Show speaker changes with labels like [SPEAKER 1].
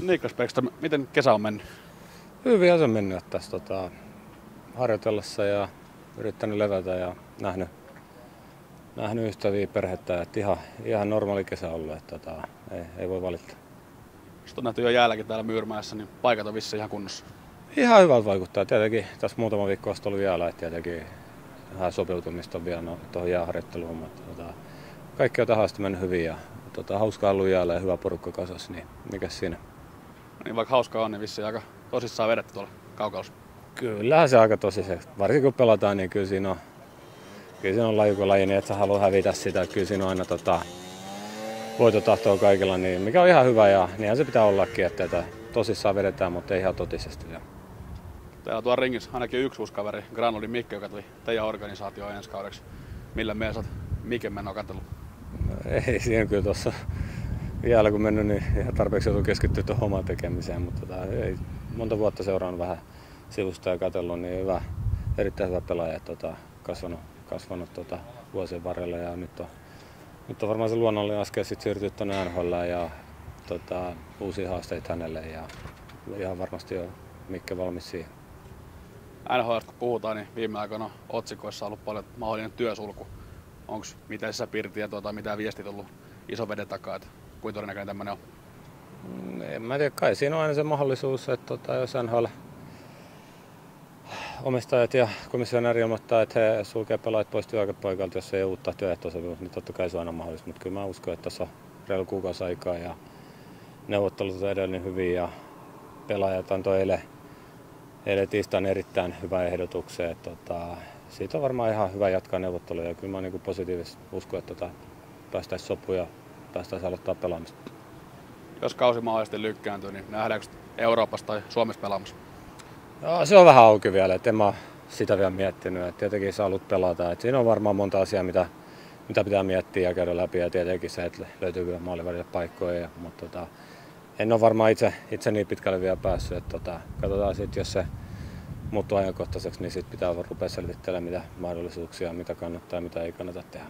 [SPEAKER 1] Niklas Bäckström, miten kesä on mennyt?
[SPEAKER 2] Hyvin se on mennyt tässä harjoitellessa ja yrittänyt levätä ja nähnyt ystäviä, perhettä. Että ihan normaali kesä ollut, että ei voi valittaa.
[SPEAKER 1] Sitten on nähty jo jäälläkin täällä Myyrmäessä, niin paikat on vissiin ihan kunnossa.
[SPEAKER 2] Ihan hyvältä vaikuttaa. Tietenkin tässä muutama viikko on ollut jäällä, että tietenkin vähän sopeutumista on vielä tuohon jääharjoitteluun. Kaikki on tähän asti mennyt hyvin ja hauskaa ollut jäällä ja hyvä porukka kasassa, niin mikäs siinä?
[SPEAKER 1] Niin vaikka hauskaa on, niin vissiin aika tosissaan vedetty tuolla kaukalossa.
[SPEAKER 2] Kyllähän se aika tosissaan. Varsinkin kun pelataan, niin kyllä siinä on laji kuin laji, niin et sä halua hävitä sitä. Kyllä siinä on aina voitotahtoa kaikilla, niin mikä on ihan hyvä ja niinhän se pitää ollakin, että tosissaan vedetään, mutta ei ihan totisesti.
[SPEAKER 1] Täällä on tuolla ringissä ainakin yksi uusi kaveri, Granlundin Mikke, joka tuli teidän organisaatioon ensi kaudeksi. Millä mielessä olet Miken menoa katsellut?
[SPEAKER 2] Ei siinä kyllä tuossa vielä kun mennyt, niin ihan tarpeeksi joutuu keskittyä tuohon omaan tekemiseen, mutta ei monta vuotta seurannut vähän sivusta ja katsellut, niin erittäin hyvä pelaaja, kasvanut vuosien varrella ja nyt on varmaan se luonnollinen askel sitten siirtyä tuonne NHL ja uusia haasteita hänelle ja ihan varmasti on Mikke valmis siihen.
[SPEAKER 1] NHL kun puhutaan, niin viime aikoina otsikoissa on ollut paljon mahdollinen työsulku. Onko mitään sisäpiiritietoa tai mitään viestiä tullut ison veden takaa, että kuinka todennäköinen tämmöinen on?
[SPEAKER 2] En mä tiedä, kai siinä on aina se mahdollisuus, että jos NHL omistajat ja komissionääri ilmoittaa, että he sulkee pelaajat pois työaikapaikalta, jos ei ole uutta työehtosopimusta, niin totta kai se on aina mahdollista. Mutta kyllä mä uskon, että tässä on reilu kuukausi aikaa ja neuvottelut on edelleen hyvin ja pelaajat antoi eilen tiistaina erittäin hyvän ehdotuksen. Siitä on varmaan ihan hyvä jatkaa neuvotteluja ja kyllä mä niin positiivisesti uskon, että päästäisiin sopuun ja päästäisiin aloittaa pelaamista.
[SPEAKER 1] Jos kausi mahdollisesti lykkääntyy, niin nähdäänkö Euroopassa tai Suomessa pelaamassa?
[SPEAKER 2] No, se on vähän auki vielä, että en mä sitä vielä miettinyt. Et tietenkin sä haluat pelata. Et siinä on varmaan monta asiaa, mitä pitää miettiä ja käydä läpi. Ja tietenkin se, että löytyykö maalivälille paikkoja. Mutta en ole varmaan itse niin pitkälle vielä päässyt. Katsotaan sitten, jos se muuttuu ajankohtaiseksi, niin sitten pitää rupea selvittelemään mitä mahdollisuuksia, mitä kannattaa ja mitä ei kannata tehdä.